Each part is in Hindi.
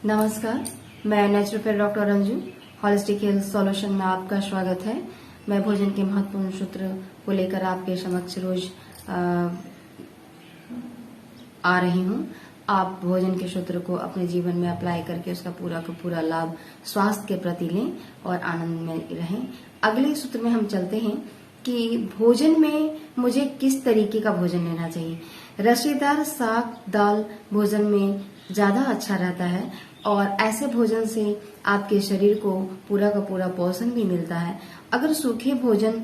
नमस्कार, मैं naturopath doctor Ranju holistic health solution में आपका स्वागत है। मैं भोजन के महत्वपूर्ण सूत्र को लेकर आपके समक्ष रोज आ रही हूँ। आप भोजन के सूत्र को अपने जीवन में अप्लाई करके उसका पूरा का पूरा लाभ स्वास्थ्य के प्रति लें और आनंद में रहें। अगले सूत्र में हम चलते हैं कि भोजन में मुझे किस तरीके का भोजन लेना चाहिए। रसेदार साग दाल भोजन में ज्यादा अच्छा रहता है और ऐसे भोजन से आपके शरीर को पूरा का पूरा पोषण भी मिलता है। अगर सूखे भोजन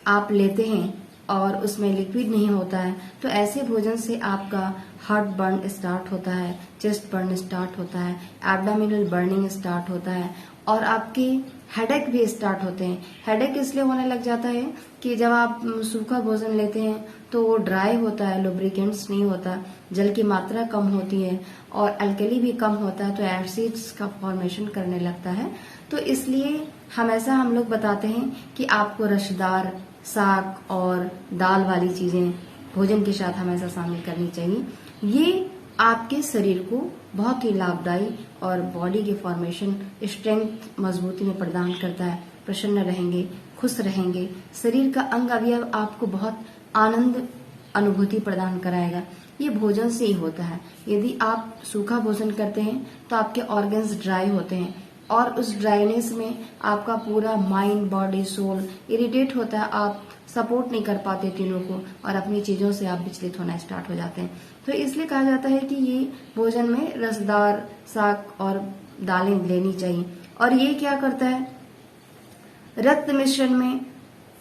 आप लेते हैं और उसमें लिक्विड नहीं होता है तो ऐसे भोजन से आपका हार्ट बर्न स्टार्ट होता है, चेस्ट बर्न स्टार्ट होता है, एब्डोमिनल बर्निंग स्टार्ट होता है और आपके हेडेक भी स्टार्ट होते हैं। हेडेक इसलिए होने लग जाता है कि जब आप सूखा भोजन लेते हैं तो वो ड्राई होता है, लुब्रिकेंट्स नहीं होता, जल की मात्रा कम होती है और अल्कली भी कम होता है तो एसिड्स का फॉर्मेशन करने लगता है। तो इसलिए हमेशा हम लोग बताते हैं कि आपको रसदार साग और दाल वाली चीजें भोजन के साथ हमेशा शामिल करनी चाहिए। ये आपके शरीर को बहुत ही लाभदायी और बॉडी के फॉर्मेशन स्ट्रेंथ मजबूती में प्रदान करता है। प्रसन्न रहेंगे, खुश रहेंगे, शरीर का अंग अवयव आपको बहुत आनंद अनुभूति प्रदान कराएगा। ये भोजन से ही होता है। यदि आप सूखा भोजन करते हैं तो आपके ऑर्गन्स ड्राई होते हैं और उस ड्राइनेस में आपका पूरा माइंड बॉडी सोल इरिटेट होता है। आप सपोर्ट नहीं कर पाते तीनों को और अपनी चीजों से आप विचलित होना स्टार्ट हो जाते हैं। तो इसलिए कहा जाता है कि ये भोजन में रसदार साग और दालें लेनी चाहिए। और ये क्या करता है, रक्त मिश्रण में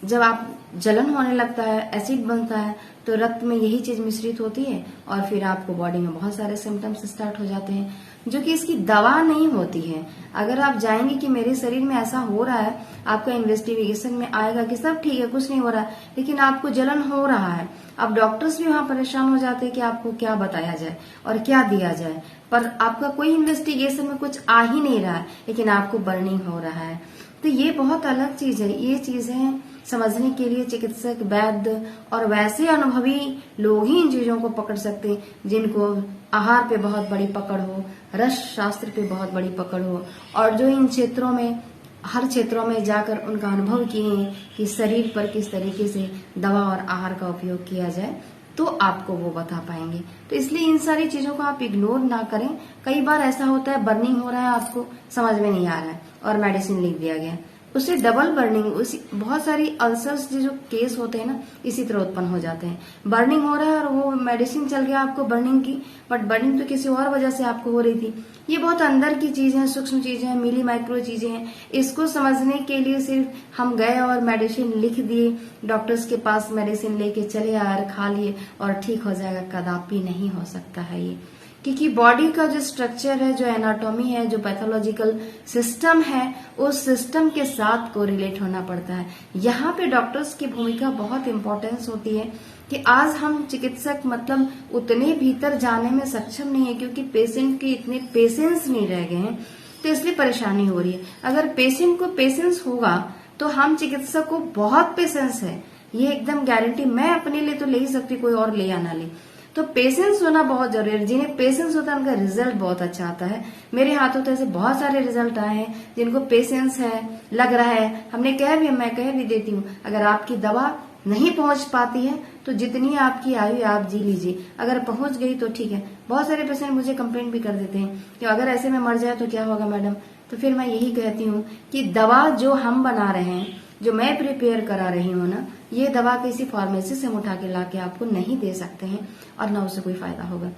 जब आप जलन होने लगता है, एसिड बनता है तो रक्त में यही चीज मिश्रित होती है और फिर आपको बॉडी में बहुत सारे सिम्टम्स स्टार्ट हो जाते हैं जो कि इसकी दवा नहीं होती है। अगर आप जाएंगे कि मेरे शरीर में ऐसा हो रहा है, आपका इन्वेस्टिगेशन में आएगा कि सब ठीक है, कुछ नहीं हो रहा है, लेकिन आपको जलन हो रहा है। अब डॉक्टर्स भी वहां परेशान हो जाते हैं कि आपको क्या बताया जाए और क्या दिया जाए, पर आपका कोई इन्वेस्टिगेशन में कुछ आ ही नहीं रहा है लेकिन आपको बर्निंग हो रहा है। तो ये बहुत अलग चीज है। ये चीजें समझने के लिए चिकित्सक, वैद्य और वैसे अनुभवी लोग ही इन चीजों को पकड़ सकते हैं जिनको आहार पे बहुत बड़ी पकड़ हो, रस शास्त्र पे बहुत बड़ी पकड़ हो और जो इन क्षेत्रों में हर क्षेत्रों में जाकर उनका अनुभव किए हैं कि शरीर पर किस तरीके से दवा और आहार का उपयोग किया जाए, तो आपको वो बता पाएंगे। तो इसलिए इन सारी चीजों को आप इग्नोर ना करें। कई बार ऐसा होता है बर्निंग हो रहा है, आपको समझ में नहीं आ रहा है और मेडिसिन लिख दिया गया, उससे डबल बर्निंग, उसी बहुत सारी अल्सर्स जो केस होते हैं ना इसी तरह उत्पन्न हो जाते हैं। बर्निंग हो रहा है और वो मेडिसिन चल गया आपको बर्निंग की, बट बर्निंग तो किसी और वजह से आपको हो रही थी। ये बहुत अंदर की चीजें हैं, सूक्ष्म चीजें हैं, मिली माइक्रो चीजें हैं। इसको समझने के लिए सिर्फ हम गए और मेडिसिन लिख दिए, डॉक्टर्स के पास मेडिसिन लेके चले आए, खा लिए और ठीक हो जाएगा, कदापि नहीं हो सकता है ये। क्योंकि बॉडी का जो स्ट्रक्चर है, जो एनाटॉमी है, जो पैथोलॉजिकल सिस्टम है, उस सिस्टम के साथ कोरिलेट होना पड़ता है। यहाँ पे डॉक्टर्स की भूमिका बहुत इंपॉर्टेंस होती है कि आज हम चिकित्सक मतलब उतने भीतर जाने में सक्षम नहीं है क्योंकि पेशेंट के इतने पेशेंस नहीं रह गए हैं, तो इसलिए परेशानी हो रही है। अगर पेशेंट को पेशेंस होगा तो हम चिकित्सक को बहुत पेशेंस है, ये एकदम गारंटी मैं अपने लिए तो ले ही सकती, कोई और ले या ना ले। तो पेशेंस होना बहुत जरूरी है। जिन्हें पेशेंस होता है उनका रिजल्ट बहुत अच्छा आता है। मेरे हाथों तो ऐसे बहुत सारे रिजल्ट आए हैं जिनको पेशेंस है, लग रहा है, हमने मैं कह भी देती हूँ, अगर आपकी दवा नहीं पहुंच पाती है तो जितनी आपकी आयु आप जी लीजिए, अगर पहुंच गई तो ठीक है। बहुत सारे पेशेंट मुझे कंप्लेंट भी कर देते हैं कि अगर ऐसे में मर जाए तो क्या होगा मैडम। तो फिर मैं यही कहती हूँ कि दवा जो हम बना रहे हैं, जो मैं प्रिपेयर करा रही हूँ ना, ये दवा किसी फार्मेसी से हम उठा के लाके आपको नहीं दे सकते हैं और ना उससे कोई फायदा होगा।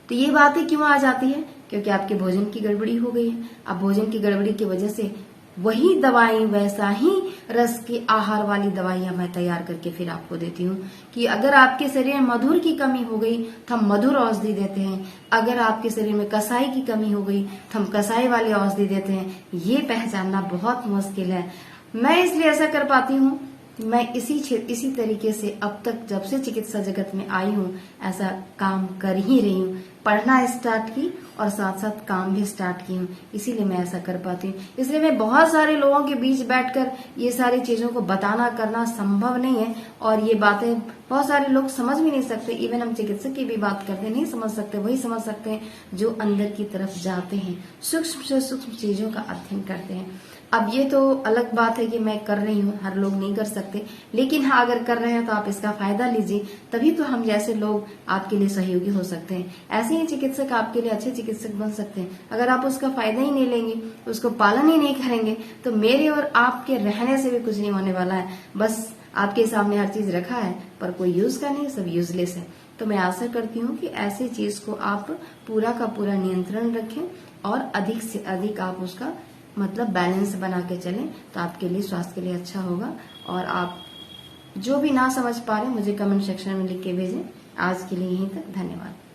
तो ये बातें क्यों आ जाती है, क्योंकि आपके भोजन की गड़बड़ी हो गई है। अब भोजन की गड़बड़ी की वजह से वही दवाई, वैसा ही रस की आहार वाली दवाइयां मैं तैयार करके फिर आपको देती हूँ कि अगर आपके शरीर में मधुर की कमी हो गई तो हम मधुर औषधि देते हैं, अगर आपके शरीर में कसाई की कमी हो गई तो हम कसाई वाली औषधि देते हैं। ये पहचानना बहुत मुश्किल है। मैं इसलिए ऐसा कर पाती हूँ, मैं इसी तरीके से अब तक जब से चिकित्सा जगत में आई हूँ ऐसा काम कर ही रही हूँ। पढ़ना स्टार्ट की और साथ साथ काम भी स्टार्ट की हूँ, इसीलिए मैं ऐसा कर पाती हूँ। इसलिए मैं बहुत सारे लोगों के बीच बैठकर ये सारी चीजों को बताना करना संभव नहीं है और ये बातें बहुत सारे लोग समझ भी नहीं सकते, इवन हम चिकित्सक की भी बात करते नहीं समझ सकते, वही समझ सकते हैं जो अंदर की तरफ जाते हैं, सूक्ष्म से सूक्ष्म चीजों का अध्ययन करते हैं। अब ये तो अलग बात है कि मैं कर रही हूँ, हर लोग नहीं कर सकते, लेकिन हाँ अगर कर रहे हैं तो आप इसका फायदा लीजिए, तभी तो हम जैसे लोग आपके लिए सहयोगी हो सकते हैं। ऐसे ही चिकित्सक आपके लिए अच्छे चिकित्सक बन सकते हैं। अगर आप उसका फायदा ही नहीं लेंगे, उसको पालन ही नहीं करेंगे, तो मेरे और आपके रहने से भी कुछ नहीं होने वाला है। बस आपके सामने हर चीज रखा है पर कोई यूज का नहीं, सब यूजलेस है। तो मैं आशा करती हूँ कि ऐसी चीज को आप पूरा का पूरा नियंत्रण रखें और अधिक से अधिक आप उसका मतलब बैलेंस बना के चलें, तो आपके लिए स्वास्थ्य के लिए अच्छा होगा। और आप जो भी ना समझ पा रहे मुझे कमेंट सेक्शन में लिख के भेजें। आज के लिए यहीं तक, धन्यवाद।